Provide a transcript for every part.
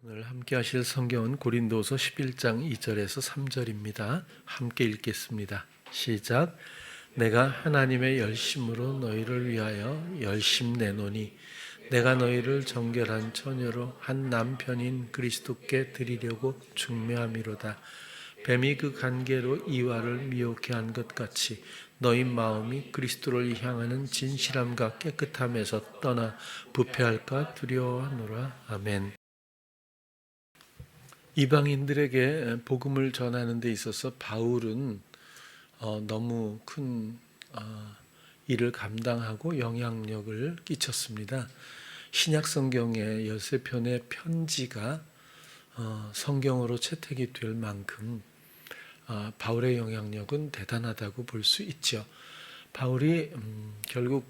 오늘 함께 하실 성경은 고린도서 11장 2절에서 3절입니다. 함께 읽겠습니다. 시작. 내가 하나님의 열심으로 너희를 위하여 열심 내노니 내가 너희를 정결한 처녀로 한 남편인 그리스도께 드리려고 중매함이로다. 뱀이 그 간계로 이와를 미혹해 한 것 같이 너희 마음이 그리스도를 향하는 진실함과 깨끗함에서 떠나 부패할까 두려워하노라. 아멘. 이방인들에게 복음을 전하는 데 있어서 바울은 너무 큰 일을 감당하고 영향력을 끼쳤습니다. 신약 성경의 13편의 편지가 성경으로 채택이 될 만큼 바울의 영향력은 대단하다고 볼 수 있죠. 바울이 결국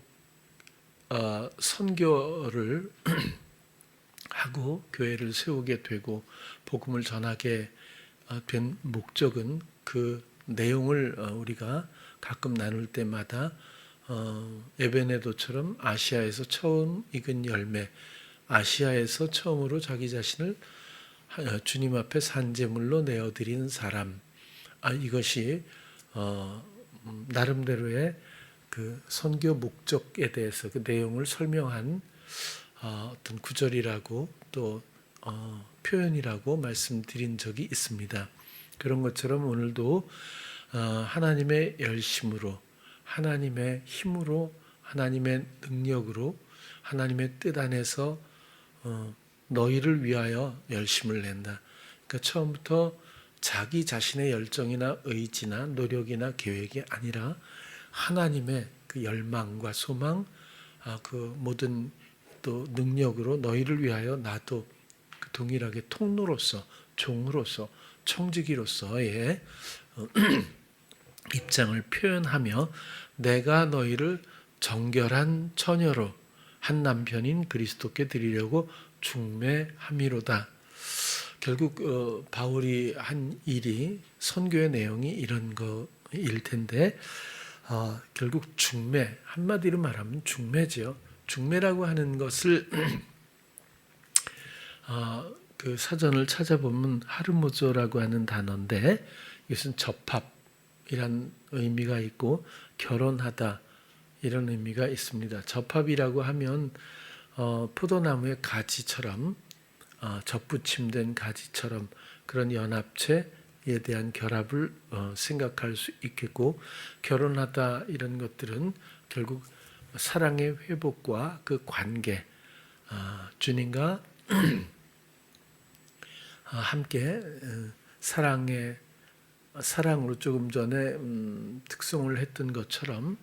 선교를 하고 교회를 세우게 되고 복음을 전하게 된 목적은 그 내용을 우리가 가끔 나눌 때마다 에베네도처럼 아시아에서 처음 익은 열매, 아시아에서 처음으로 자기 자신을 주님 앞에 산제물로 내어드린 사람, 이것이 나름대로의 그 선교 목적에 대해서 그 내용을 설명한 어떤 구절이라고 또 표현이라고 말씀드린 적이 있습니다. 그런 것처럼 오늘도 하나님의 열심으로, 하나님의 힘으로, 하나님의 능력으로, 하나님의 뜻 안에서 너희를 위하여 열심을 낸다. 그러니까 처음부터 자기 자신의 열정이나 의지나 노력이나 계획이 아니라 하나님의 그 열망과 소망, 그 모든 또 능력으로 너희를 위하여 나도 그 동일하게 통로로서, 종으로서, 청지기로서의 입장을 표현하며 내가 너희를 정결한 처녀로 한 남편인 그리스도께 드리려고 중매함이로다. 결국 바울이 한 일이 선교의 내용이 이런 거일 텐데 결국 중매, 한마디로 말하면 중매죠. 중매라고 하는 것을 그 사전을 찾아보면 하르모조라고 하는 단어인데 이것은 접합이란 의미가 있고 결혼하다 이런 의미가 있습니다. 접합이라고 하면 포도나무의 가지처럼 접붙임된 가지처럼 그런 연합체에 대한 결합을 생각할 수 있겠고, 결혼하다 이런 것들은 결국 사랑의 회복과 그 관계, 주님과 함께 사랑으로 조금 전에 특송을 했던 것처럼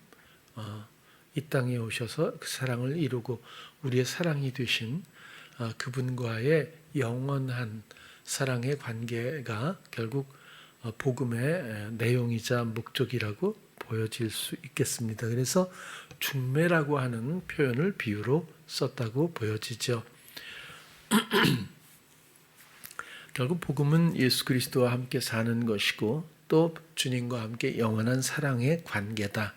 이 땅에 오셔서 그 사랑을 이루고 우리의 사랑이 되신 그분과의 영원한 사랑의 관계가 결국 복음의 내용이자 목적이라고 보여질 수 있겠습니다. 그래서 중매라고 하는 표현을 비유로 썼다고 보여지죠. 결국 복음은 예수 그리스도와 함께 사는 것이고 또 주님과 함께 영원한 사랑의 관계다.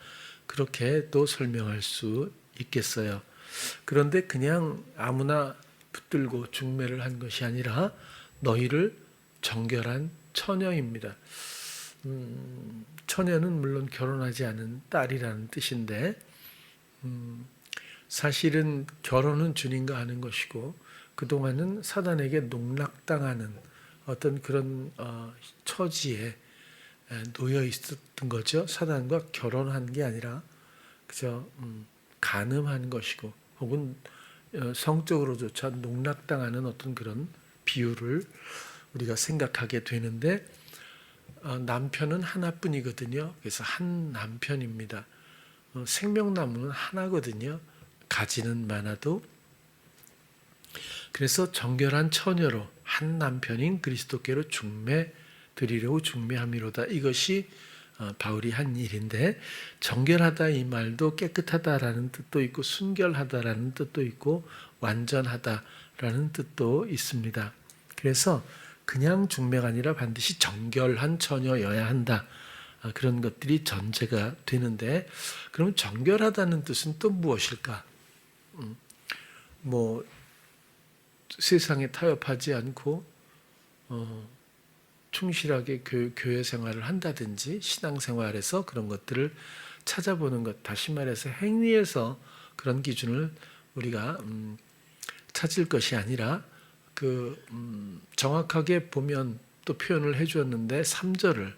그렇게 또 설명할 수 있겠어요. 그런데 그냥 아무나 붙들고 중매를 한 것이 아니라 너희를 정결한 처녀입니다. 처녀는 물론 결혼하지 않은 딸이라는 뜻인데 사실은 결혼은 주님과 하는 것이고 그동안은 사단에게 농락당하는 어떤 그런 처지에 놓여 있었던 거죠. 사단과 결혼한 게 아니라 그저 간음한 것이고 혹은 성적으로조차 농락당하는 어떤 그런 비유를 우리가 생각하게 되는데 남편은 하나뿐이거든요. 그래서 한 남편입니다. 생명나무는 하나거든요. 가지는 많아도. 그래서 정결한 처녀로 한 남편인 그리스도께로 중매 드리려고 중매함이로다. 이것이 바울이 한 일인데, 정결하다 이 말도 깨끗하다라는 뜻도 있고 순결하다라는 뜻도 있고 완전하다라는 뜻도 있습니다. 그래서 그냥 중매가 아니라 반드시 정결한 처녀여야 한다. 그런 것들이 전제가 되는데, 그럼 정결하다는 뜻은 또 무엇일까? 세상에 타협하지 않고 충실하게 교회 생활을 한다든지 신앙생활에서 그런 것들을 찾아보는 것, 다시 말해서 행위에서 그런 기준을 우리가 찾을 것이 아니라 정확하게 보면 또 표현을 해주었는데 3절을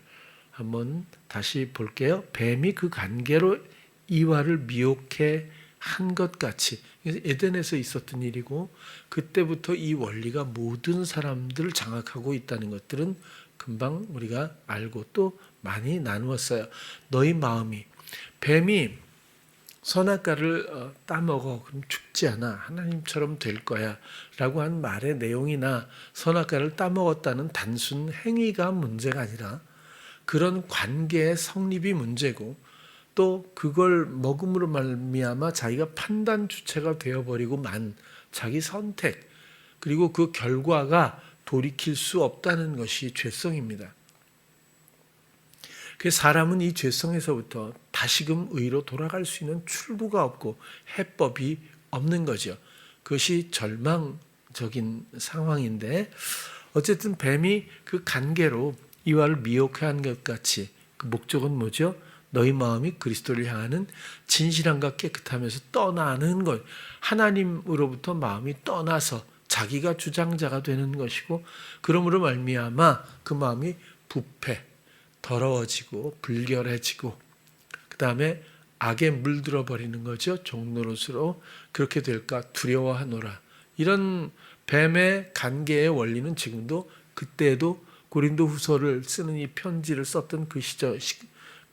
한번 다시 볼게요. 뱀이 그 관계로 이와를 미혹해 한 것 같이, 에덴에서 있었던 일이고 그때부터 이 원리가 모든 사람들을 장악하고 있다는 것들은 금방 우리가 알고 또 많이 나누었어요. 너희 마음이, 뱀이 선악과를 따먹어 그럼 죽지 않아, 하나님처럼 될 거야 라고 한 말의 내용이나 선악과를 따먹었다는 단순 행위가 문제가 아니라 그런 관계의 성립이 문제고, 또 그걸 먹음으로 말미암아 자기가 판단 주체가 되어버리고 만 자기 선택, 그리고 그 결과가 돌이킬 수 없다는 것이 죄성입니다. 그래서 사람은 이 죄성에서부터 다시금 의로 돌아갈 수 있는 출구가 없고 해법이 없는 거죠. 그것이 절망적인 상황인데, 어쨌든 뱀이 그 관계로 이와를 미혹한 것 같이, 그 목적은 뭐죠? 너희 마음이 그리스도를 향하는 진실함과 깨끗함에서 떠나는 것, 하나님으로부터 마음이 떠나서 자기가 주장자가 되는 것이고, 그러므로 말미암아 그 마음이 부패, 더러워지고 불결해지고 그 다음에 악에 물들어 버리는 거죠. 종노릇으로 그렇게 될까 두려워하노라. 이런 뱀의 관계의 원리는 지금도, 그때에도 고린도 후서를 쓰는 이 편지를 썼던 그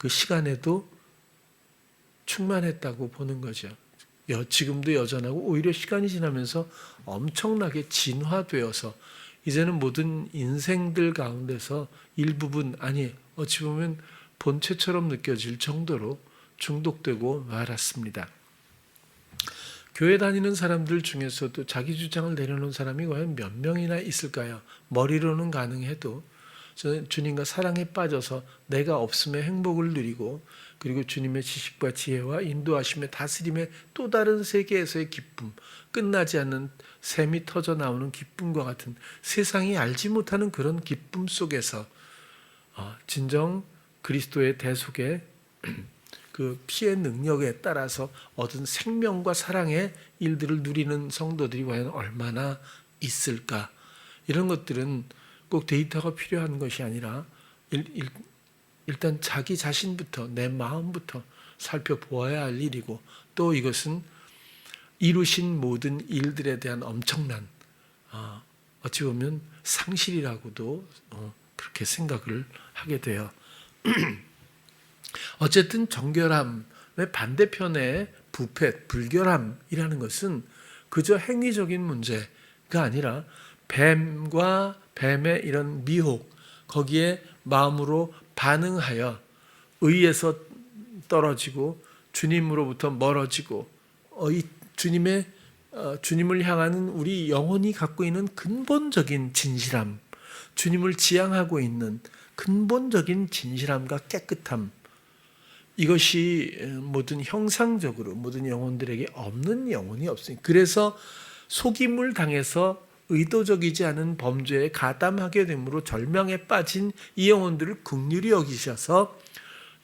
시간에도 충만했다고 보는 거죠. 지금도 여전하고 오히려 시간이 지나면서 엄청나게 진화되어서 이제는 모든 인생들 가운데서 일부분, 아니 어찌 보면 본체처럼 느껴질 정도로 중독되고 말았습니다. 교회 다니는 사람들 중에서도 자기 주장을 내려놓은 사람이 과연 몇 명이나 있을까요? 머리로는 가능해도 저는 주님과 사랑에 빠져서 내가 없음의 행복을 누리고, 그리고 주님의 지식과 지혜와 인도하심의 다스림의 또 다른 세계에서의 기쁨, 끝나지 않는 샘이 터져 나오는 기쁨과 같은 세상이 알지 못하는 그런 기쁨 속에서 진정 그리스도의 대속의 그 피의 능력에 따라서 얻은 생명과 사랑의 일들을 누리는 성도들이 과연 얼마나 있을까? 이런 것들은 꼭 데이터가 필요한 것이 아니라 일단 자기 자신부터, 내 마음부터 살펴보아야 할 일이고, 또 이것은 이루신 모든 일들에 대한 엄청난 어찌 보면 상실이라고도 그렇게 생각을 하게 돼요. 어쨌든 정결함의 반대편에 부패, 불결함이라는 것은 그저 행위적인 문제가 아니라 뱀과 뱀의 이런 미혹, 거기에 마음으로 반응하여 의에서 떨어지고 주님으로부터 멀어지고, 주님을 향하는 우리 영혼이 갖고 있는 근본적인 진실함, 주님을 지향하고 있는 근본적인 진실함과 깨끗함, 이것이 모든 형상적으로 모든 영혼들에게 없는 영혼이 없으니, 그래서 속임을 당해서 의도적이지 않은 범죄에 가담하게 되므로 절망에 빠진 이 영혼들을 긍휼히 여기셔서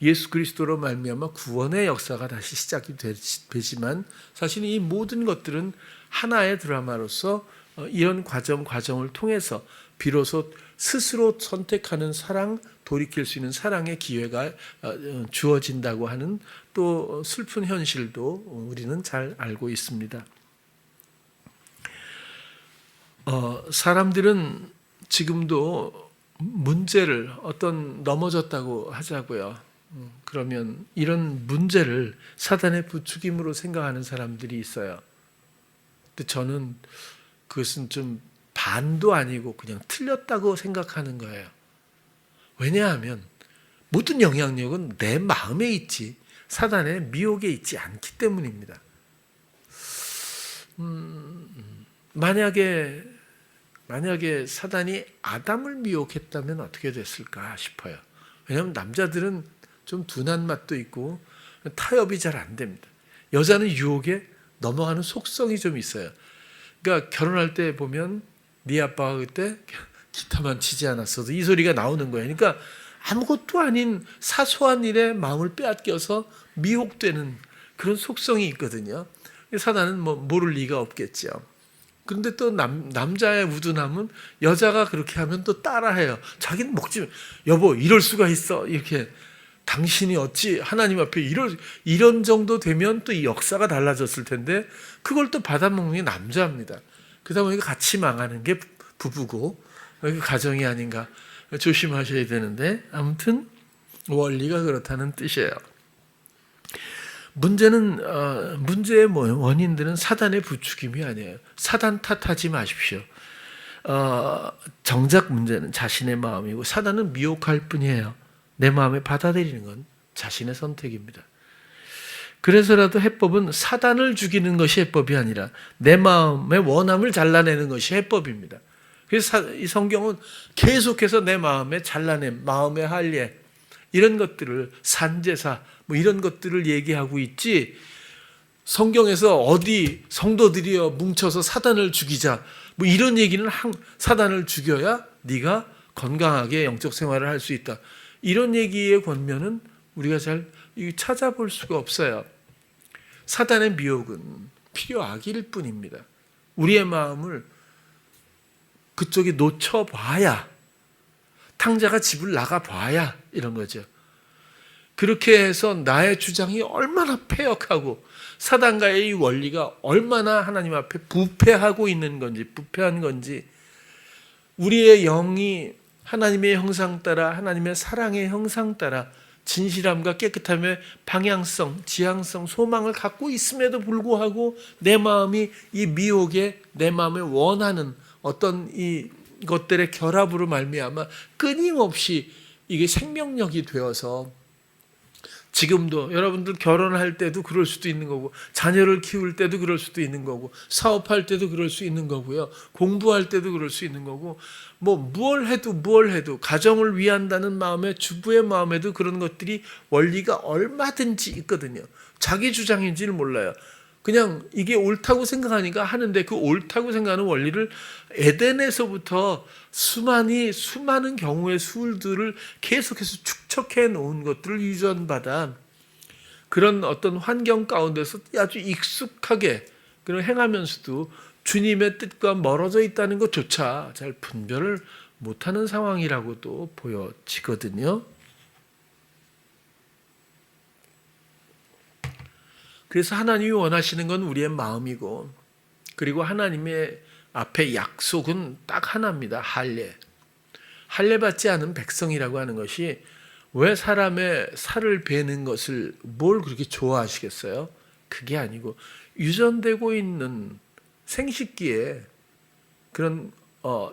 예수 그리스도로 말미암아 구원의 역사가 다시 시작이 되지만, 사실 이 모든 것들은 하나의 드라마로서 이런 과정을 통해서 비로소 스스로 선택하는 사랑, 돌이킬 수 있는 사랑의 기회가 주어진다고 하는 또 슬픈 현실도 우리는 잘 알고 있습니다. 사람들은 지금도 문제를 넘어졌다고 하자고요. 그러면 이런 문제를 사단의 부추김으로 생각하는 사람들이 있어요. 근데 저는 그것은 좀 반도 아니고 그냥 틀렸다고 생각하는 거예요. 왜냐하면 모든 영향력은 내 마음에 있지 사단의 미혹에 있지 않기 때문입니다. 만약에 사단이 아담을 미혹했다면 어떻게 됐을까 싶어요. 왜냐하면 남자들은 좀 둔한 맛도 있고 타협이 잘 안 됩니다. 여자는 유혹에 넘어가는 속성이 좀 있어요. 그러니까 결혼할 때 보면 네 아빠가 그때 기타만 치지 않았어도 이 소리가 나오는 거예요. 그러니까 아무것도 아닌 사소한 일에 마음을 빼앗겨서 미혹되는 그런 속성이 있거든요. 사단은 뭐 모를 리가 없겠죠. 그런데 또 남자의 우둔함은 여자가 그렇게 하면 또 따라해요. 자기는 먹지, 여보 이럴 수가 있어, 이렇게. 당신이 어찌 하나님 앞에 이런 정도 되면 또 이 역사가 달라졌을 텐데 그걸 또 받아먹는 게 남자입니다. 그러다 보니까 같이 망하는 게 부부고 가정이 아닌가 조심하셔야 되는데, 아무튼 원리가 그렇다는 뜻이에요. 문제의 원인들은 사단의 부추김이 아니에요. 사단 탓하지 마십시오. 정작 문제는 자신의 마음이고 사단은 미혹할 뿐이에요. 내 마음에 받아들이는 건 자신의 선택입니다. 그래서라도 해법은 사단을 죽이는 것이 해법이 아니라 내 마음의 원함을 잘라내는 것이 해법입니다. 그래서 이 성경은 계속해서 내 마음의 잘라냄, 마음의 할례, 이런 것들을, 산제사 뭐 이런 것들을 얘기하고 있지, 성경에서 어디 성도들이여 뭉쳐서 사단을 죽이자 뭐 이런 얘기는, 사단을 죽여야 네가 건강하게 영적 생활을 할 수 있다, 이런 얘기의 권면은 우리가 잘 찾아볼 수가 없어요. 사단의 미혹은 필요악일 뿐입니다. 우리의 마음을 그쪽에 놓쳐봐야, 탕자가 집을 나가봐야 이런 거죠. 그렇게 해서 나의 주장이 얼마나 패역하고 사단과의 이 원리가 얼마나 하나님 앞에 부패하고 있는 건지, 부패한 건지, 우리의 영이 하나님의 형상 따라, 하나님의 사랑의 형상 따라 진실함과 깨끗함의 방향성, 지향성, 소망을 갖고 있음에도 불구하고 내 마음이 이 미혹에, 내 마음에 원하는 어떤 이 것들의 결합으로 말미암아 끊임없이 이게 생명력이 되어서, 지금도 여러분들 결혼할 때도 그럴 수도 있는 거고, 자녀를 키울 때도 그럴 수도 있는 거고, 사업할 때도 그럴 수 있는 거고요, 공부할 때도 그럴 수 있는 거고, 뭐 뭘 해도 가정을 위한다는 마음에, 주부의 마음에도 그런 것들이 원리가 얼마든지 있거든요. 자기 주장인지를 몰라요. 그냥 이게 옳다고 생각하니까 하는데, 그 옳다고 생각하는 원리를 에덴에서부터 수많은 경우의 수들을 계속해서 축적해 놓은 것들을 유전받아 그런 어떤 환경 가운데서 아주 익숙하게 그런 행하면서도 주님의 뜻과 멀어져 있다는 것조차 잘 분별을 못하는 상황이라고도 보여지거든요. 그래서 하나님이 원하시는 건 우리의 마음이고, 그리고 하나님의 앞에 약속은 딱 하나입니다. 할례. 할례 받지 않은 백성이라고 하는 것이 왜 사람의 살을 베는 것을 뭘 그렇게 좋아하시겠어요? 그게 아니고 유전되고 있는 생식기에 그런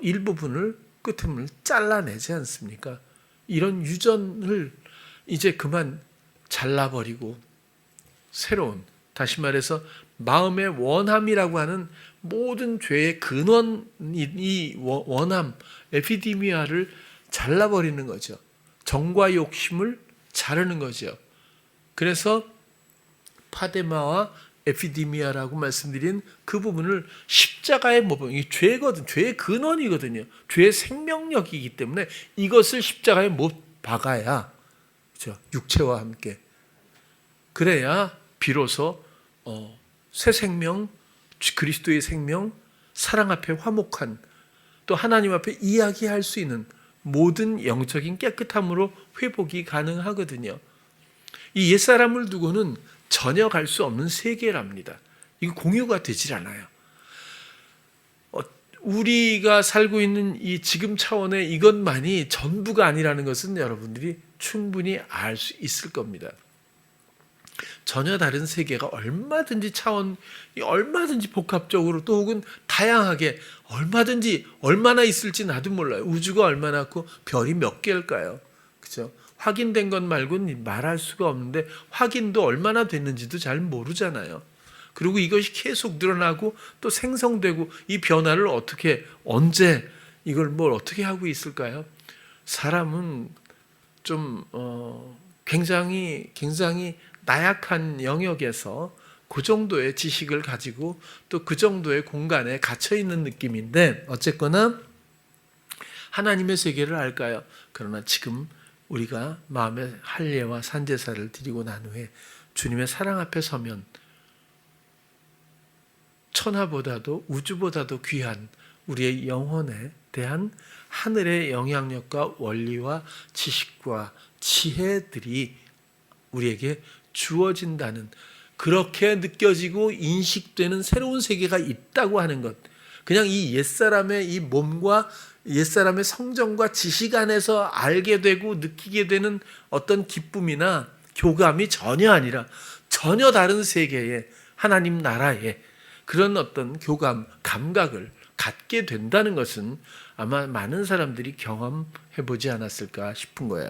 일부분을, 끝을 잘라내지 않습니까? 이런 유전을 이제 그만 잘라버리고 새로운, 다시 말해서 마음의 원함이라고 하는 모든 죄의 근원, 이 원함, 에피디미아를 잘라버리는 거죠. 정과 욕심을 자르는 거죠. 그래서 파데마와 에피디미아라고 말씀드린 그 부분을 십자가에 못, 이 죄거든, 죄의 근원이거든요. 죄의 생명력이기 때문에 이것을 십자가에 못 박아야, 그렇죠? 육체와 함께. 그래야 비로소 새 생명, 그리스도의 생명, 사랑 앞에 화목한, 또 하나님 앞에 이야기할 수 있는 모든 영적인 깨끗함으로 회복이 가능하거든요. 이 옛사람을 두고는 전혀 갈 수 없는 세계랍니다. 이거 공유가 되질 않아요. 우리가 살고 있는 이 지금 차원의 이것만이 전부가 아니라는 것은 여러분들이 충분히 알 수 있을 겁니다. 전혀 다른 세계가 얼마든지 얼마든지 복합적으로, 또 혹은 다양하게 얼마든지, 얼마나 있을지 나도 몰라요. 우주가 얼마나 크고 별이 몇 개일까요? 그렇죠? 확인된 것 말고는 말할 수가 없는데, 확인도 얼마나 됐는지도 잘 모르잖아요. 그리고 이것이 계속 늘어나고 또 생성되고, 이 변화를 어떻게, 언제, 이걸 뭘 어떻게 하고 있을까요? 사람은 좀 굉장히 나약한 영역에서 그 정도의 지식을 가지고 또 그 정도의 공간에 갇혀 있는 느낌인데 어쨌거나 하나님의 세계를 알까요? 그러나 지금 우리가 마음의 할례와 산제사를 드리고 난 후에 주님의 사랑 앞에 서면 천하보다도 우주보다도 귀한 우리의 영혼에 대한 하늘의 영향력과 원리와 지식과 지혜들이 우리에게 주어진다는, 그렇게 느껴지고 인식되는 새로운 세계가 있다고 하는 것. 그냥 이 옛사람의 이 몸과 옛사람의 성정과 지식 안에서 알게 되고 느끼게 되는 어떤 기쁨이나 교감이 전혀 아니라 전혀 다른 세계에, 하나님 나라에 그런 어떤 교감, 감각을 갖게 된다는 것은 아마 많은 사람들이 경험해 보지 않았을까 싶은 거예요.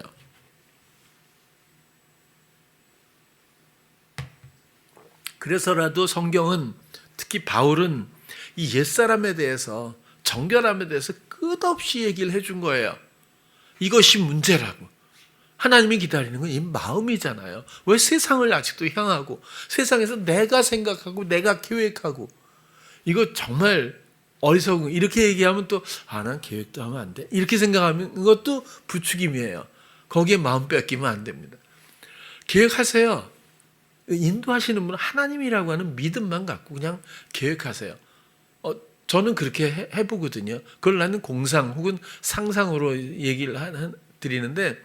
그래서라도 성경은, 특히 바울은 이 옛사람에 대해서, 정결함에 대해서 끝없이 얘기를 해준 거예요. 이것이 문제라고. 하나님이 기다리는 건 이 마음이잖아요. 왜 세상을 아직도 향하고 세상에서 내가 생각하고 내가 계획하고, 이거 정말 어리석은, 이렇게 얘기하면 또 난 계획도 하면 안 돼, 이렇게 생각하면 이것도 부추김이에요. 거기에 마음 뺏기면 안 됩니다. 계획하세요. 인도하시는 분은 하나님이라고 하는 믿음만 갖고 그냥 계획하세요. 저는 그렇게 해보거든요. 그걸 나는 공상 혹은 상상으로 얘기를 드리는데,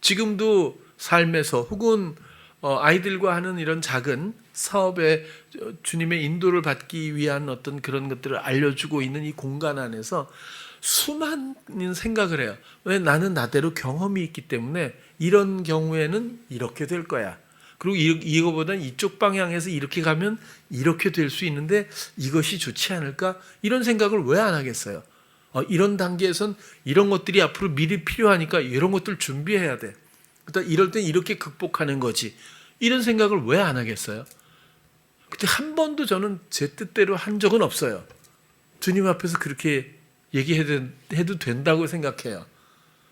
지금도 삶에서 혹은 아이들과 하는 이런 작은 사업에 주님의 인도를 받기 위한 어떤 그런 것들을 알려주고 있는 이 공간 안에서 수많은 생각을 해요. 왜? 나는 나대로 경험이 있기 때문에 이런 경우에는 이렇게 될 거야. 그리고 이거보다는 이쪽 방향에서 이렇게 가면 이렇게 될 수 있는데 이것이 좋지 않을까? 이런 생각을 왜 안 하겠어요? 이런 단계에선 이런 것들이 앞으로 미리 필요하니까 이런 것들 준비해야 돼. 그러니까 이럴 땐 이렇게 극복하는 거지. 이런 생각을 왜 안 하겠어요? 근데 한 번도 저는 제 뜻대로 한 적은 없어요. 주님 앞에서 그렇게 얘기해도 된다고 생각해요.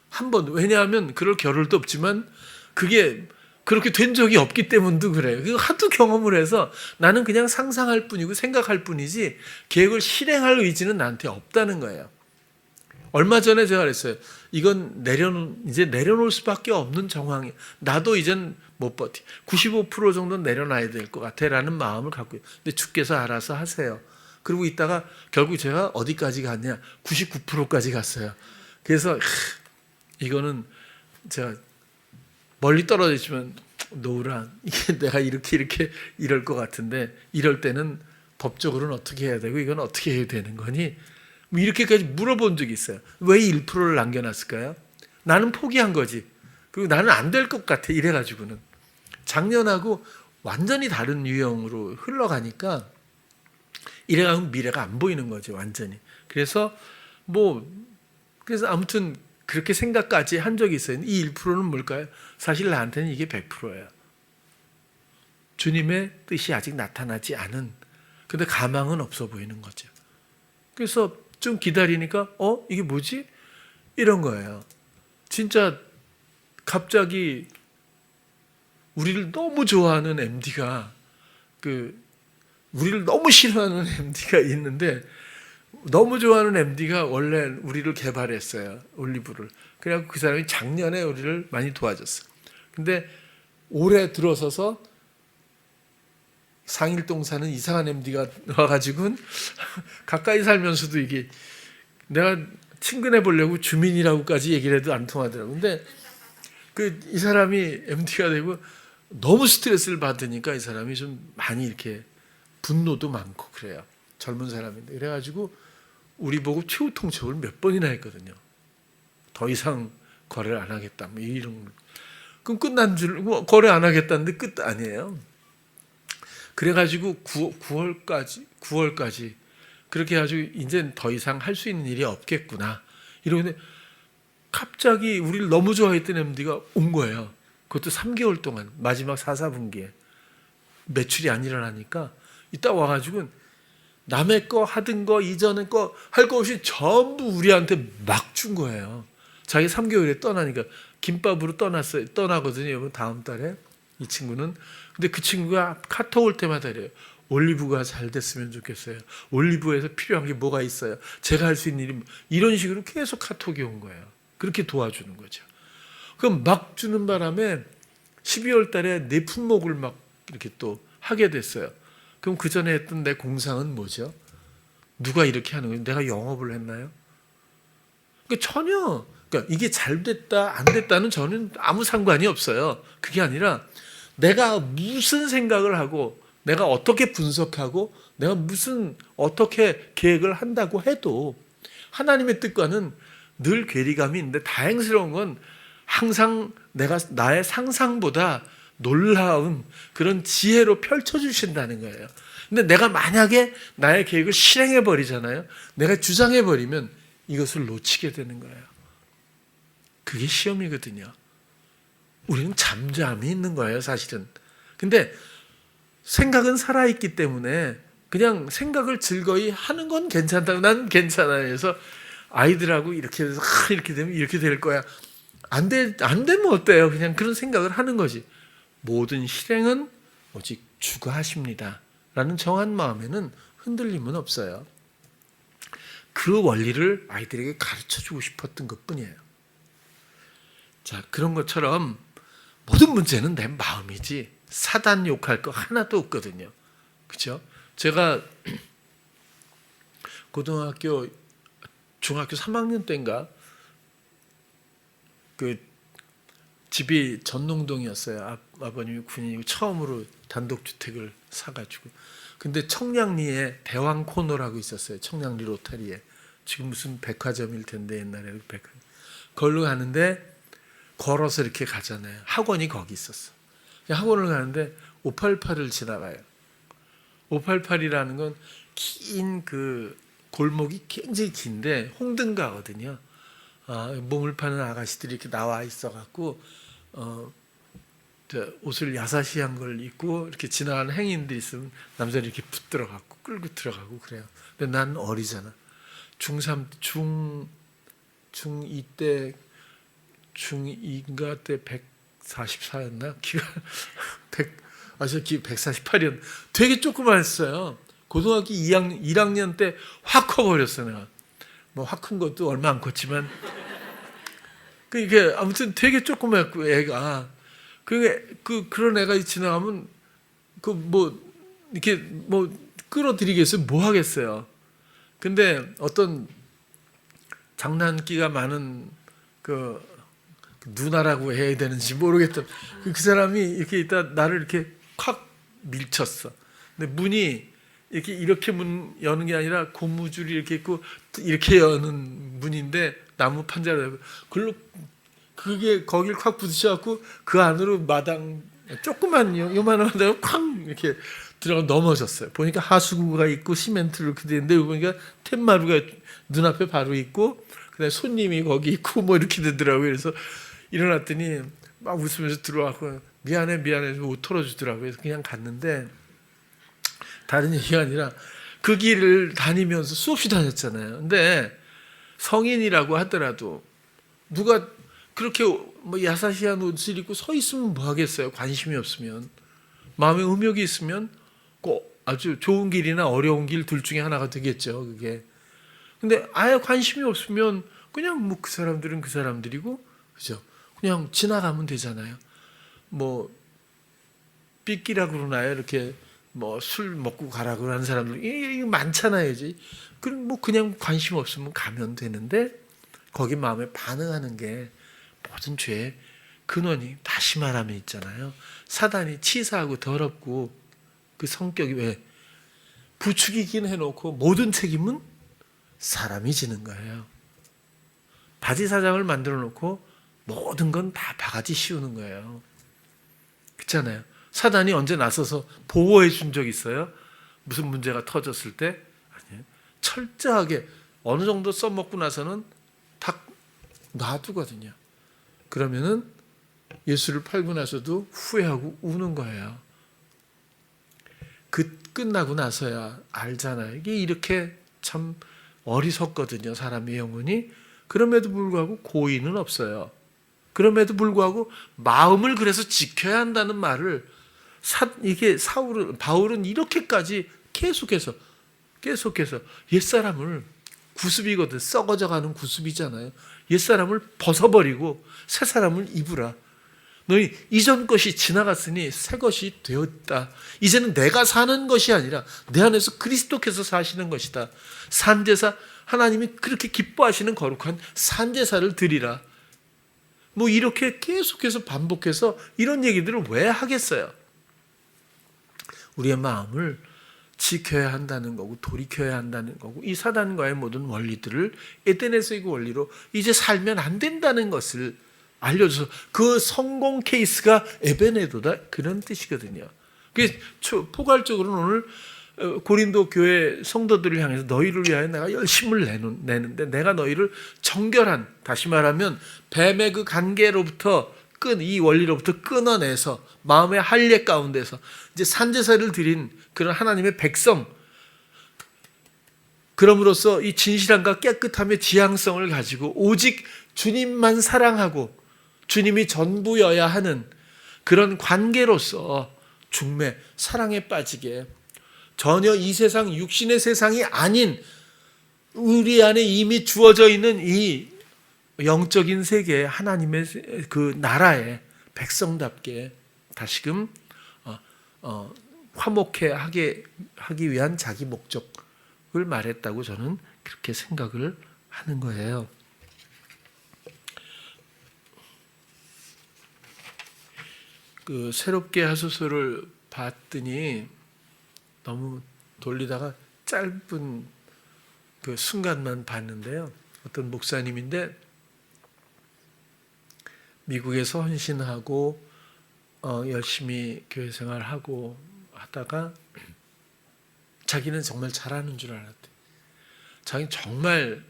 한 번. 왜냐하면 그럴 겨를도 없지만 그게 그렇게 된 적이 없기 때문도 그래요. 하도 경험을 해서 나는 그냥 상상할 뿐이고 생각할 뿐이지 계획을 실행할 의지는 나한테 없다는 거예요. 얼마 전에 제가 그랬어요. 이건 이제 내려놓을 수밖에 없는 정황이에요. 나도 이젠 못 버티. 95% 정도는 내려놔야 될 것 같아라는 마음을 갖고 있어요. 근데 주께서 알아서 하세요. 그리고 있다가 결국 제가 어디까지 갔냐? 99%까지 갔어요. 그래서 이거는 제가 멀리 떨어져 있지만, 노우라, 이게 내가 이렇게 이럴 것 같은데 이럴 때는 법적으로는 어떻게 해야 되고 이건 어떻게 해야 되는 거니? 뭐 이렇게까지 물어본 적이 있어요. 왜 1%를 남겨놨을까요? 나는 포기한 거지. 그리고 나는 안 될 것 같아, 이래가지고는. 작년하고 완전히 다른 유형으로 흘러가니까 이래가면 미래가 안 보이는 거죠, 완전히. 그래서 아무튼 그렇게 생각까지 한 적이 있어요. 이 1%는 뭘까요? 사실 나한테는 이게 100%예요. 주님의 뜻이 아직 나타나지 않은, 근데 가망은 없어 보이는 거죠. 그래서 좀 기다리니까 이게 뭐지? 이런 거예요. 진짜 갑자기 우리를 너무 좋아하는 MD가 우리를 너무 싫어하는 MD가 있는데, 너무 좋아하는 MD가 원래 우리를 개발했어요. 올리브를. 그래갖고 그 사람이 작년에 우리를 많이 도와줬어요. 근데 올해 들어서서 상일동 사는 이상한 MD가 와가지고는 가까이 살면서도 이게 내가 친근해 보려고 주민이라고까지 얘기를 해도 안 통하더라고요. 근데 이 사람이 MD가 되고 너무 스트레스를 받으니까 이 사람이 좀 많이 이렇게 분노도 많고 그래요. 젊은 사람인데. 그래가지고 우리 보고 최후 통첩을 몇 번이나 했거든요. 더 이상 거래를 안 하겠다. 뭐 이런. 그럼 끝난 줄, 거래 안 하겠다는데 끝 아니에요. 그래가지고 9월까지 그렇게 해가지고 이제 더 이상 할 수 있는 일이 없겠구나. 이러는데 갑자기 우리를 너무 좋아했던 MD가 온 거예요. 그것도 3개월 동안, 마지막 4, 4분기에. 매출이 안 일어나니까 이따 와가지고 남의 거 하던 거 이전에 거 할 거 없이 전부 우리한테 막 준 거예요. 자기 3개월에 떠나니까 김밥으로 떠나거든요. 다음 달에 이 친구는. 근데 그 친구가 카톡 올 때마다 이래요. 올리브가 잘 됐으면 좋겠어요. 올리브에서 필요한 게 뭐가 있어요. 제가 할 수 있는 일이 이런 식으로 계속 카톡이 온 거예요. 그렇게 도와주는 거죠. 그럼 막 주는 바람에 12월 달에 내 품목을 막 이렇게 또 하게 됐어요. 그럼 그 전에 했던 내 공상은 뭐죠? 누가 이렇게 하는 거예요? 내가 영업을 했나요? 그러니까 전혀, 그러니까 이게 잘 됐다 안 됐다는 저는 아무 상관이 없어요. 그게 아니라 내가 무슨 생각을 하고 내가 어떻게 분석하고 내가 무슨 어떻게 계획을 한다고 해도 하나님의 뜻과는 늘 괴리감이 있는데, 다행스러운 건 항상 내가 나의 상상보다 놀라운 그런 지혜로 펼쳐주신다는 거예요. 근데 내가 만약에 나의 계획을 실행해 버리잖아요. 내가 주장해 버리면 이것을 놓치게 되는 거예요. 그게 시험이거든요. 우리는 잠잠히 있는 거예요, 사실은. 근데 생각은 살아있기 때문에 그냥 생각을 즐거이 하는 건 괜찮다고, 난 괜찮아요. 그래서 아이들하고 이렇게 해서 이렇게 되면 이렇게 될 거야. 안 되면 어때요? 그냥 그런 생각을 하는 거지. 모든 실행은 오직 주가 하십니다 라는 정한 마음에는 흔들림은 없어요. 그 원리를 아이들에게 가르쳐주고 싶었던 것뿐이에요. 자, 그런 것처럼 모든 문제는 내 마음이지 사단 욕할 거 하나도 없거든요. 그렇죠? 제가 고등학교, 중학교 3학년 때인가 그 집이 전농동이었어요. 아버님이 군인이고 처음으로 단독주택을 사가지고. 근데 청량리에 대왕 코너라고 있었어요. 청량리 로타리에. 지금 무슨 백화점일 텐데, 옛날에 백화점. 거기로 가는데 걸어서 이렇게 가잖아요. 학원이 거기 있었어. 학원을 가는데 588을 지나가요. 588이라는 건 긴 그 골목이 굉장히 긴데 홍등가거든요. 몸을 파는 아가씨들이 이렇게 나와 있어갖고 옷을 야사시한 걸 입고 이렇게 지나가는 행인들이 있으면 남자들이 이렇게 붙들어갖고 끌고 들어가고 그래요. 근데 난 어리잖아. 중2 때, 중2인가 때 144였나? 키가 148이었나? 되게 조그만했어요. 고등학교 1학년 때 확 커버렸어, 내가. 뭐 확 큰 것도 얼마 안 컸지만. 이게 아무튼 되게 조그맣고 애가. 그런 애가 지나가면 이렇게 끌어들이겠어요? 뭐 하겠어요? 근데 어떤 장난기가 많은 그 누나라고 해야 되는지 모르겠던 그 사람이 이렇게 있다 나를 이렇게 확 밀쳤어. 근데 문이 이렇게 문 여는 게 아니라 고무줄이 이렇게 있고 이렇게 여는 문인데 나무 판자로 그게 거길 확 부딪혀갖고 그 안으로 마당 조그만 요만한 마당을 쾅 이렇게 들어가 넘어졌어요. 보니까 하수구가 있고 시멘트로 그렇게 되는데 보니까 툇마루가 눈앞에 바로 있고 그다음에 손님이 거기 있고 뭐 이렇게 되더라고요. 그래서 일어났더니 막 웃으면서 들어와서 미안해 해서 옷 털어주더라고요. 그래서 그냥 갔는데 다른 얘기가 아니라 그 길을 다니면서 수없이 다녔잖아요. 근데 성인이라고 하더라도 누가 그렇게 야사시한 옷을 입고 서 있으면 뭐 하겠어요? 관심이 없으면. 마음에 음욕이 있으면 꼭 아주 좋은 길이나 어려운 길 둘 중에 하나가 되겠죠. 그게. 근데 아예 관심이 없으면 그냥 그 사람들은 그 사람들이고, 그죠? 그냥 지나가면 되잖아요. 삐끼라고 그러나요? 이렇게 술 먹고 가라고 하는 사람들 이게 많잖아요. 이제. 그럼 그냥 관심 없으면 가면 되는데 거기 마음에 반응하는 게 모든 죄의 근원이 다시 말하면 있잖아요. 사단이 치사하고 더럽고 그 성격이 왜 부추기긴 해놓고 모든 책임은 사람이 지는 거예요. 바지 사장을 만들어 놓고 모든 건 다 바가지 씌우는 거예요. 그렇잖아요. 사단이 언제 나서서 보호해 준 적 있어요? 무슨 문제가 터졌을 때? 아니에요. 철저하게 어느 정도 써먹고 나서는 다 놔두거든요. 그러면은 예수를 팔고 나서도 후회하고 우는 거예요. 끝나고 나서야 알잖아요. 이게 이렇게 참 어리석거든요. 사람의 영혼이. 그럼에도 불구하고 고의는 없어요. 그럼에도 불구하고 마음을 그래서 지켜야 한다는 말을 바울은 이렇게까지 계속해서 옛사람을, 구습이거든, 썩어져가는 구습이잖아요. 옛사람을 벗어버리고 새 사람을 입으라. 너희 이전 것이 지나갔으니 새 것이 되었다. 이제는 내가 사는 것이 아니라 내 안에서 그리스도께서 사시는 것이다. 산제사, 하나님이 그렇게 기뻐하시는 거룩한 산제사를 드리라. 뭐 이렇게 계속해서 반복해서 이런 얘기들을 왜 하겠어요? 우리의 마음을 지켜야 한다는 거고 돌이켜야 한다는 거고, 이 사단과의 모든 원리들을 에덴에서의 그 원리로 이제 살면 안 된다는 것을 알려줘서 그 성공 케이스가 에베네도다, 그런 뜻이거든요. 포괄적으로는 오늘 고린도 교회 성도들을 향해서 너희를 위하여 내가 열심을 내는데 내가 너희를 정결한, 다시 말하면 뱀의 그 관계로부터 이 원리로부터 끊어내서 마음의 할례 가운데서 이제 산제사를 드린 그런 하나님의 백성, 그럼으로써 이 진실함과 깨끗함의 지향성을 가지고 오직 주님만 사랑하고 주님이 전부여야 하는 그런 관계로서 중매, 사랑에 빠지게, 전혀 이 세상, 육신의 세상이 아닌 우리 안에 이미 주어져 있는 이 영적인 세계, 하나님의 그 나라의 백성답게 다시금 화목해 하기 위한 자기 목적을 말했다고 저는 그렇게 생각을 하는 거예요. 그 새롭게 하소서를 봤더니 너무 돌리다가 짧은 그 순간만 봤는데요. 어떤 목사님인데 미국에서 헌신하고 열심히 교회 생활하고 하다가 자기는 정말 잘하는 줄 알았대. 자기는 정말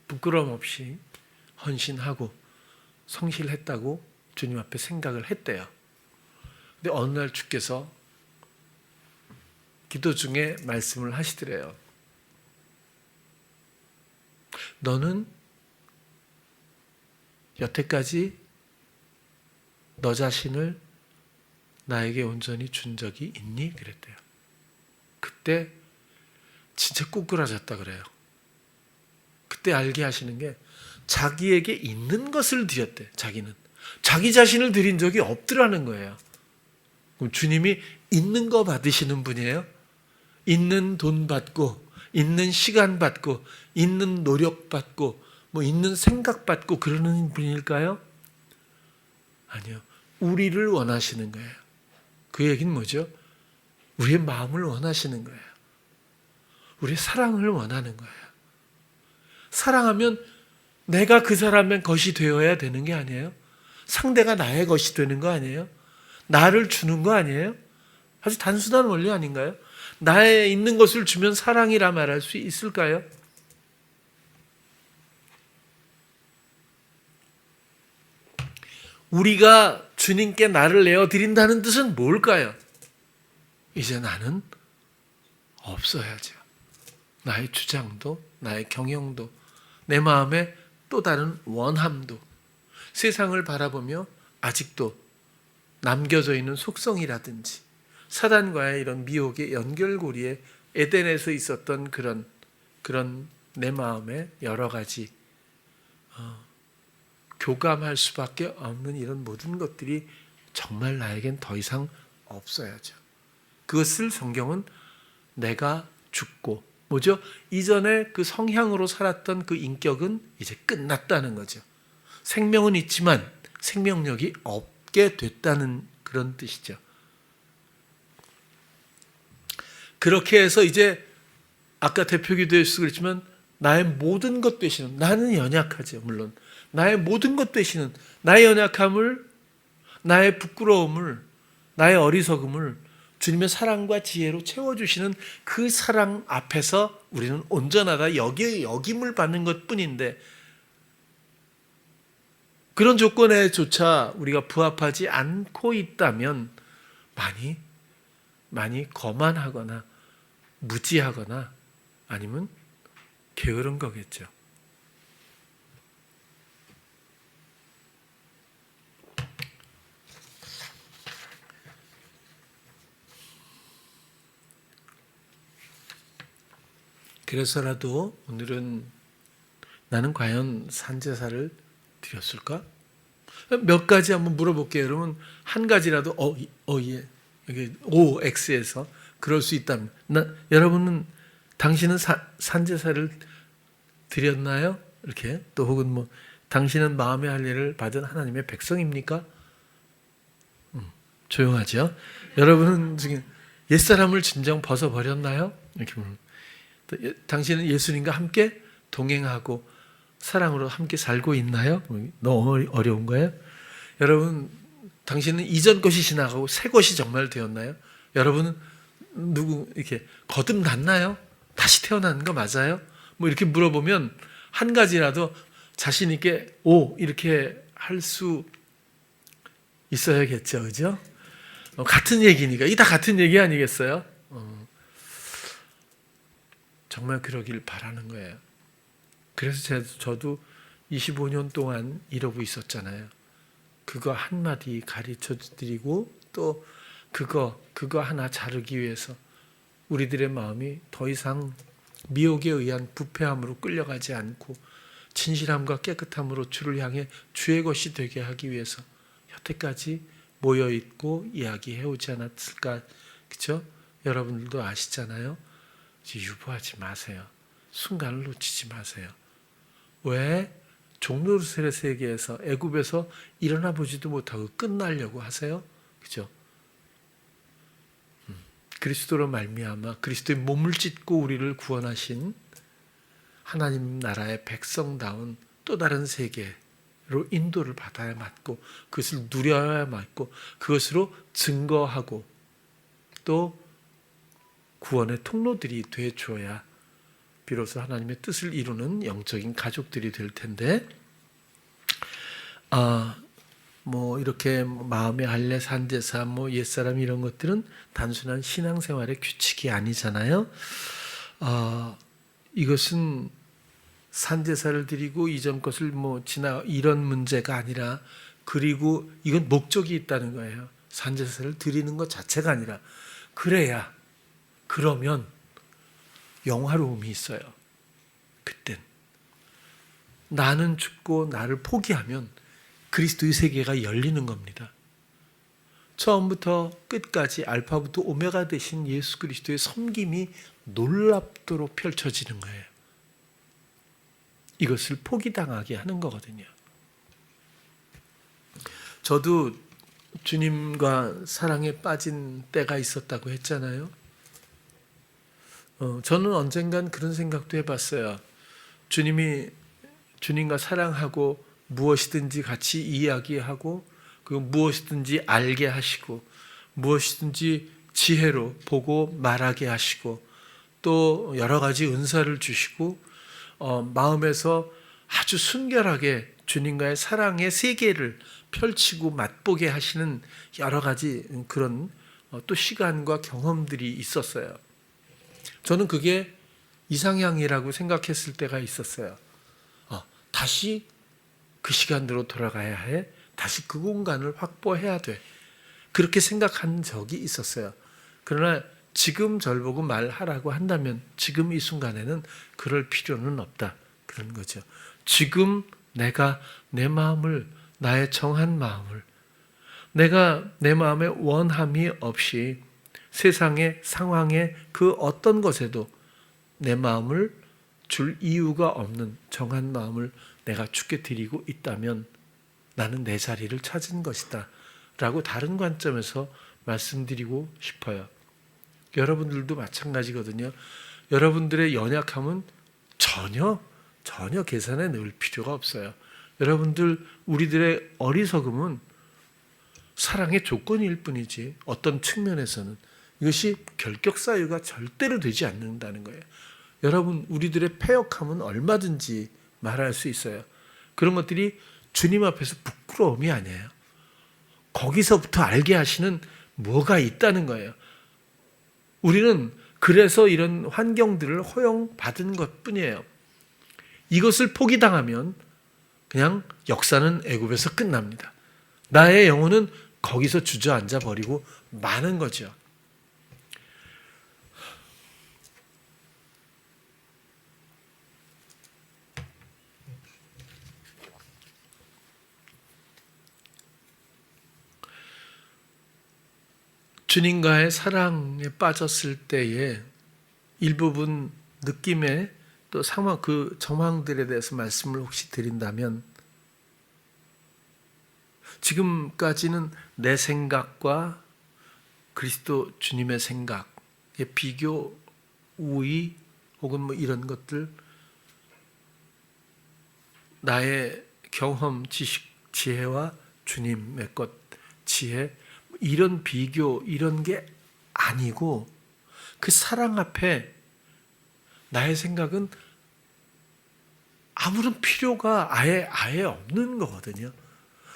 부끄러움 없이 헌신하고 성실했다고 주님 앞에 생각을 했대요. 근데 어느 날 주께서 기도 중에 말씀을 하시더래요. 너는 여태까지 너 자신을 나에게 온전히 준 적이 있니? 그랬대요. 그때 진짜 꾸꾸라졌다 그래요. 그때 알게 하시는 게 자기에게 있는 것을 드렸대. 자기는 자기 자신을 드린 적이 없더라는 거예요. 그럼 주님이 있는 거 받으시는 분이에요? 있는 돈 받고, 있는 시간 받고, 있는 노력 받고, 뭐 있는 생각 받고 그러는 분일까요? 아니요. 우리를 원하시는 거예요. 그 얘기는 뭐죠? 우리의 마음을 원하시는 거예요. 우리의 사랑을 원하는 거예요. 사랑하면 내가 그 사람의 것이 되어야 되는 게 아니에요? 상대가 나의 것이 되는 거 아니에요? 나를 주는 거 아니에요? 아주 단순한 원리 아닌가요? 나에 있는 것을 주면 사랑이라 말할 수 있을까요? 우리가 주님께 나를 내어드린다는 뜻은 뭘까요? 이제 나는 없어야죠. 나의 주장도, 나의 경영도, 내 마음의 또 다른 원함도, 세상을 바라보며 아직도 남겨져 있는 속성이라든지 사단과의 이런 미혹의 연결고리에 에덴에서 있었던 그런 내 마음의 여러 가지 교감할 수밖에 없는 이런 모든 것들이 정말 나에겐 더 이상 없어야죠. 그것을 성경은 내가 죽고, 뭐죠? 이전에 그 성향으로 살았던 그 인격은 이제 끝났다는 거죠. 생명은 있지만 생명력이 없게 됐다는 그런 뜻이죠. 그렇게 해서 이제 아까 대표기도에서 그랬지만 나의 모든 것 되시는, 나는 연약하죠. 물론 나의 모든 것 되시는, 나의 연약함을, 나의 부끄러움을, 나의 어리석음을 주님의 사랑과 지혜로 채워주시는 그 사랑 앞에서 우리는 온전하다, 여김을 받는 것뿐인데, 그런 조건에조차 우리가 부합하지 않고 있다면 많이 거만하거나 무지하거나 아니면 게으른 거겠죠. 그래서라도 오늘은 나는 과연 산제사를 드렸을까? 몇 가지 한번 물어볼게요. 여러분 한 가지라도 예. 여기 OX에서 그럴 수 있다면 여러분은 당신은 산제사를 드렸나요? 이렇게 또 혹은 뭐 당신은 마음의 할례를 받은 하나님의 백성입니까? 조용하죠. 여러분은 지금 옛사람을 진정 벗어버렸나요? 이렇게 당신은 예수님과 함께 동행하고 사랑으로 함께 살고 있나요? 너무 어려운 거예요. 여러분 당신은 이전 것이 지나가고 새 것이 정말 되었나요? 여러분은 이렇게 거듭났나요? 다시 태어난 거 맞아요? 뭐 이렇게 물어보면 한 가지라도 자신 있게 이렇게 할 수 있어야겠죠, 그죠? 같은 얘기니까 이 다 같은 얘기 아니겠어요? 정말 그러길 바라는 거예요. 그래서 저도 25년 동안 이러고 있었잖아요. 그거 한마디 가르쳐 드리고 또 그거 하나 자르기 위해서 우리들의 마음이 더 이상 미혹에 의한 부패함으로 끌려가지 않고 진실함과 깨끗함으로 주를 향해 주의 것이 되게 하기 위해서 여태까지 모여있고 이야기해오지 않았을까. 그렇죠? 여러분들도 아시잖아요. 유보하지 마세요. 순간을 놓치지 마세요. 왜? 종로르셀의 세계에서 애굽에서 일어나 보지도 못하고 끝나려고 하세요? 그죠? 그리스도로 말미암아 그리스도의 몸을 찢고 우리를 구원하신 하나님 나라의 백성다운 또 다른 세계로 인도를 받아야 맞고 그것을 누려야 맞고 그것으로 증거하고 또 구원의 통로들이 되어줘야 비로소 하나님의 뜻을 이루는 영적인 가족들이 될 텐데 뭐 이렇게 마음의 할례, 산제사, 뭐 옛사람 이런 것들은 단순한 신앙생활의 규칙이 아니잖아요. 이것은 산제사를 드리고 이전 것을 이런 문제가 아니라 그리고 이건 목적이 있다는 거예요. 산제사를 드리는 것 자체가 아니라 그러면 영화로움이 있어요. 그땐 나는 죽고 나를 포기하면 그리스도의 세계가 열리는 겁니다. 처음부터 끝까지 알파부터 오메가 되신 예수 그리스도의 섬김이 놀랍도록 펼쳐지는 거예요. 이것을 포기당하게 하는 거거든요. 저도 주님과 사랑에 빠진 때가 있었다고 했잖아요. 저는 언젠간 그런 생각도 해봤어요. 주님과 사랑하고 무엇이든지 같이 이야기하고 그 무엇이든지 알게 하시고 무엇이든지 지혜로 보고 말하게 하시고 또 여러 가지 은사를 주시고 마음에서 아주 순결하게 주님과의 사랑의 세계를 펼치고 맛보게 하시는 여러 가지 그런 또 시간과 경험들이 있었어요. 저는 그게 이상향이라고 생각했을 때가 있었어요. 다시 그 시간으로 돌아가야 해. 다시 그 공간을 확보해야 돼. 그렇게 생각한 적이 있었어요. 그러나 지금 절 보고 말하라고 한다면 지금 이 순간에는 그럴 필요는 없다. 그런 거죠. 지금 내가 내 마음을 나의 정한 마음을 내가 내 마음의 원함이 없이 세상의 상황의 그 어떤 것에도 내 마음을 줄 이유가 없는 정한 마음을 내가 주께 드리고 있다면 나는 내 자리를 찾은 것이다 라고 다른 관점에서 말씀드리고 싶어요. 여러분들도 마찬가지거든요. 여러분들의 연약함은 전혀 계산해 넣을 필요가 없어요. 여러분들 우리들의 어리석음은 사랑의 조건일 뿐이지 어떤 측면에서는 이것이 결격 사유가 절대로 되지 않는다는 거예요. 여러분 우리들의 패역함은 얼마든지 말할 수 있어요. 그런 것들이 주님 앞에서 부끄러움이 아니에요. 거기서부터 알게 하시는 뭐가 있다는 거예요. 우리는 그래서 이런 환경들을 허용받은 것뿐이에요. 이것을 포기당하면 그냥 역사는 애굽에서 끝납니다. 나의 영혼은 거기서 주저앉아 버리고 마는 거죠. 주님과의 사랑에 빠졌을 때에 일부분 느낌의 또 상황, 그 정황들에 대해서 말씀을 혹시 드린다면, 지금까지는 내 생각과 그리스도 주님의 생각의 비교, 우위 혹은 뭐 이런 것들, 나의 경험, 지식, 지혜와 주님의 것, 지혜, 이런 비교, 이런 게 아니고 그 사랑 앞에 나의 생각은 아무런 필요가 아예 없는 거거든요.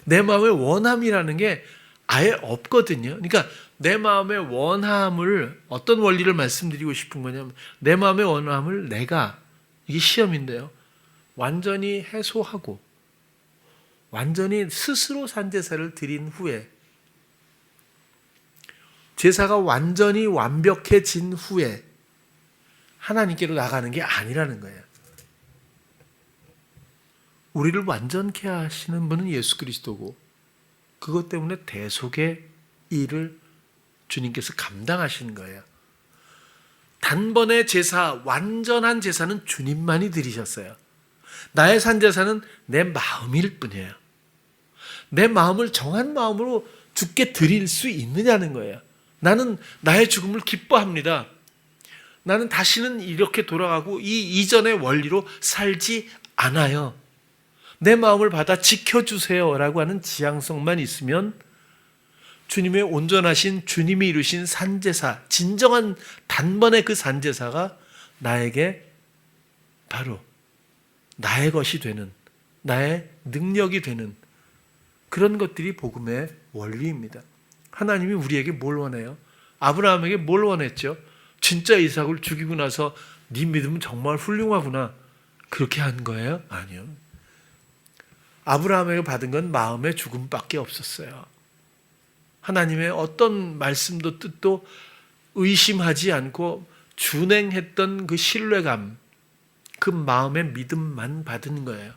내 마음의 원함이라는 게 아예 없거든요. 그러니까 내 마음의 원함을, 어떤 원리를 말씀드리고 싶은 거냐면, 내 마음의 원함을 내가, 이게 시험인데요, 완전히 해소하고 완전히 스스로 산제사를 드린 후에, 제사가 완전히 완벽해진 후에 하나님께로 나가는 게 아니라는 거예요. 우리를 완전케 하시는 분은 예수 그리스도고, 그것 때문에 대속의 일을 주님께서 감당하시는 거예요. 단번에 제사, 완전한 제사는 주님만이 드리셨어요. 나의 산제사는 내 마음일 뿐이에요. 내 마음을 정한 마음으로 주께 드릴 수 있느냐는 거예요. 나는 나의 죽음을 기뻐합니다. 나는 다시는 이렇게 돌아가고 이 이전의 원리로 살지 않아요. 내 마음을 받아 지켜주세요 라고 하는 지향성만 있으면 주님의 온전하신, 주님이 이루신 산제사, 진정한 단번에 그 산제사가 나에게 바로 나의 것이 되는, 나의 능력이 되는 그런 것들이 복음의 원리입니다. 하나님이 우리에게 뭘 원해요? 아브라함에게 뭘 원했죠? 진짜 이삭을 죽이고 나서 네 믿음은 정말 훌륭하구나, 그렇게 한 거예요? 아니요. 아브라함에게 받은 건 마음의 죽음밖에 없었어요. 하나님의 어떤 말씀도 뜻도 의심하지 않고 준행했던 그 신뢰감, 그 마음의 믿음만 받은 거예요.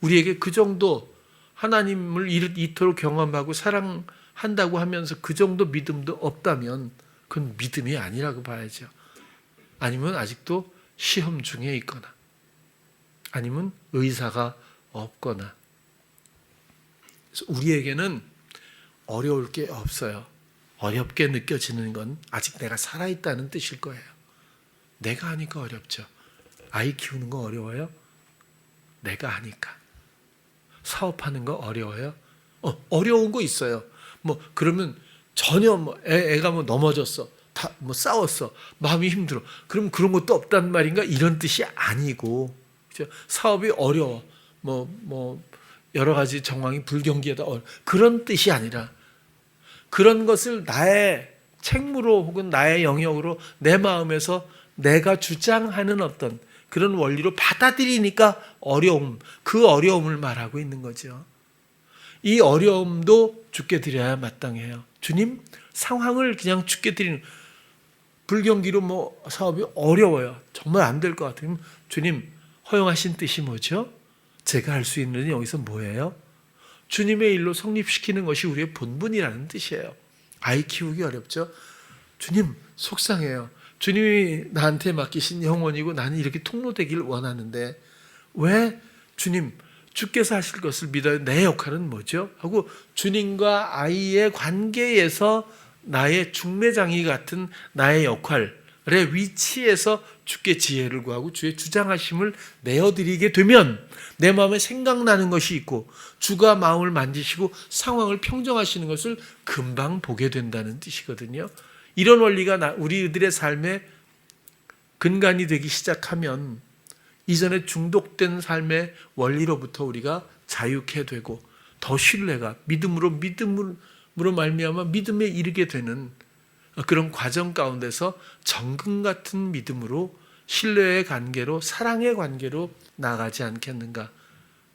우리에게 그 정도 하나님을 이토록 경험하고 사랑한다고 하면서 그 정도 믿음도 없다면 그건 믿음이 아니라고 봐야죠. 아니면 아직도 시험 중에 있거나, 아니면 의사가 없거나. 그래서 우리에게는 어려울 게 없어요. 어렵게 느껴지는 건 아직 내가 살아있다는 뜻일 거예요. 내가 하니까 어렵죠. 아이 키우는 거 어려워요? 내가 하니까. 사업하는 거 어려워요? 어려운 거 있어요. 그러면 전혀 애가 넘어졌어, 싸웠어, 마음이 힘들어, 그럼 그런 것도 없단 말인가? 이런 뜻이 아니고, 그렇죠? 사업이 어려워, 여러 가지 정황이 불경기하다, 그런 뜻이 아니라, 그런 것을 나의 책무로 혹은 나의 영역으로 내 마음에서 내가 주장하는 어떤 그런 원리로 받아들이니까 어려움, 그 어려움을 말하고 있는 거죠. 이 어려움도 주께 드려야 마땅해요. 주님, 상황을 그냥 주께 드리는, 불경기로 사업이 어려워요, 정말 안 될 것 같아요. 주님, 허용하신 뜻이 뭐죠? 제가 할 수 있는 일은 여기서 뭐예요? 주님의 일로 성립시키는 것이 우리의 본분이라는 뜻이에요. 아이 키우기 어렵죠? 주님, 속상해요. 주님이 나한테 맡기신 영혼이고 나는 이렇게 통로되길 원하는데 왜 주님, 주께서 하실 것을 믿어요. 내 역할은 뭐죠? 하고 주님과 아이의 관계에서 나의 중매장이 같은 나의 역할의 위치에서 주께 지혜를 구하고 주의 주장하심을 내어드리게 되면 내 마음에 생각나는 것이 있고 주가 마음을 만지시고 상황을 평정하시는 것을 금방 보게 된다는 뜻이거든요. 이런 원리가 우리들의 삶의 근간이 되기 시작하면 이전에 중독된 삶의 원리로부터 우리가 자유케 되고 더 신뢰가 믿음으로 말미암아 믿음에 이르게 되는 그런 과정 가운데서 정금 같은 믿음으로 신뢰의 관계로, 사랑의 관계로 나가지 않겠는가,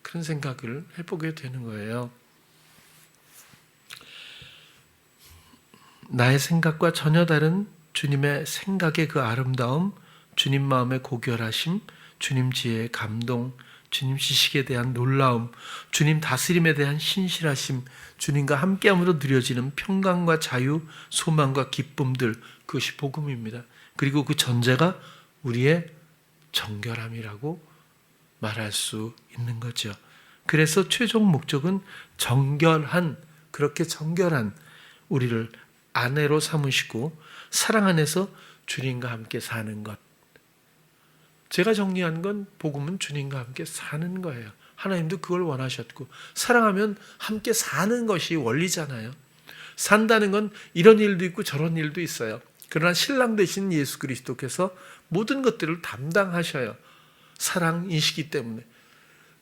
그런 생각을 해보게 되는 거예요. 나의 생각과 전혀 다른 주님의 생각의 그 아름다움, 주님 마음의 고결하심, 주님 지혜의 감동, 주님 지식에 대한 놀라움, 주님 다스림에 대한 신실하심, 주님과 함께함으로 누려지는 평강과 자유, 소망과 기쁨들, 그것이 복음입니다. 그리고 그 전제가 우리의 정결함이라고 말할 수 있는 거죠. 그래서 최종 목적은 그렇게 정결한 우리를 아내로 삼으시고 사랑 안에서 주님과 함께 사는 것. 제가 정리한 건 복음은 주님과 함께 사는 거예요. 하나님도 그걸 원하셨고, 사랑하면 함께 사는 것이 원리잖아요. 산다는 건 이런 일도 있고 저런 일도 있어요. 그러나 신랑 되신 예수 그리스도께서 모든 것들을 담당하셔요. 사랑이시기 때문에.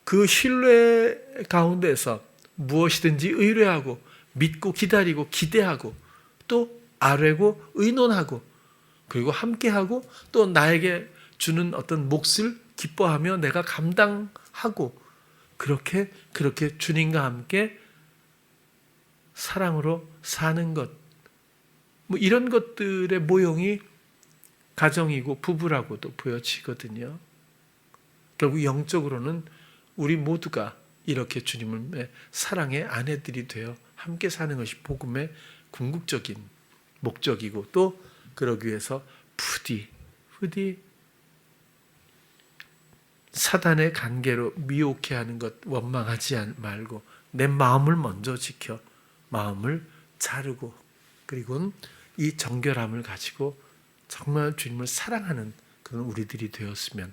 그 신뢰 가운데서 무엇이든지 의뢰하고 믿고 기다리고 기대하고 또 아뢰고 의논하고 그리고 함께하고 또 나에게 주는 어떤 몫을 기뻐하며 내가 감당하고 그렇게 주님과 함께 사랑으로 사는 것, 뭐 이런 것들의 모형이 가정이고 부부라고도 보여지거든요. 결국 영적으로는 우리 모두가 이렇게 주님의 사랑의 아내들이 되어 함께 사는 것이 복음의 궁극적인 목적이고 또 그러기 위해서 부디 사단의 관계로 미혹해 하는 것 원망하지 말고 내 마음을 먼저 지켜 마음을 자르고 그리고 이 정결함을 가지고 정말 주님을 사랑하는 그런 우리들이 되었으면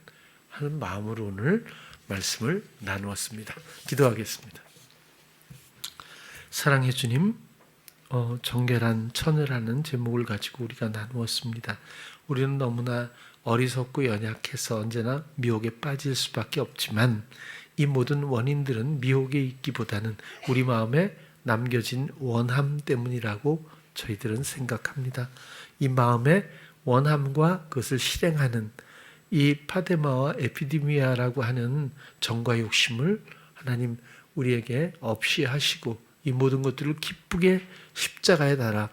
하는 마음으로 오늘 말씀을 나누었습니다. 기도하겠습니다. 사랑의 주님, 정결한 천을 제목을 가지고 우리가 나누었습니다. 우리는 너무나 어리석고 연약해서 언제나 미혹에 빠질 수밖에 없지만 이 모든 원인들은 미혹에 있기보다는 우리 마음에 남겨진 원함 때문이라고 저희들은 생각합니다. 이 마음의 원함과 그것을 실행하는 이 파데마와 에피디미아라고 하는 정과 욕심을 하나님 우리에게 없이 하시고 이 모든 것들을 기쁘게 십자가에 달아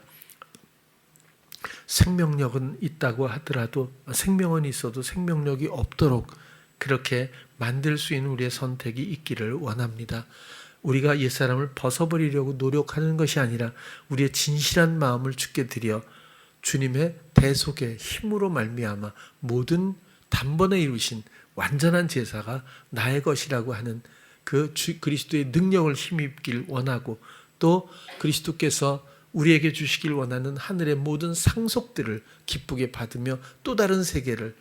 생명력은 있다고 하더라도 생명은 있어도 생명력이 없도록 그렇게 만들 수 있는 우리의 선택이 있기를 원합니다. 우리가 옛사람을 벗어버리려고 노력하는 것이 아니라 우리의 진실한 마음을 주께 드려 주님의 대속의 힘으로 말미암아 모든 단번에 이루신 완전한 제사가 나의 것이라고 하는 그 그리스도의 능력을 힘입길 원하고 또 그리스도께서 우리에게 주시길 원하는 하늘의 모든 상속들을 기쁘게 받으며 또 다른 세계를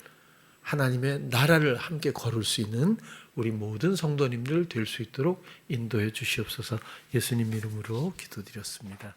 하나님의 나라를 함께 걸을 수 있는 우리 모든 성도님들 될 수 있도록 인도해 주시옵소서. 예수님 이름으로 기도드렸습니다.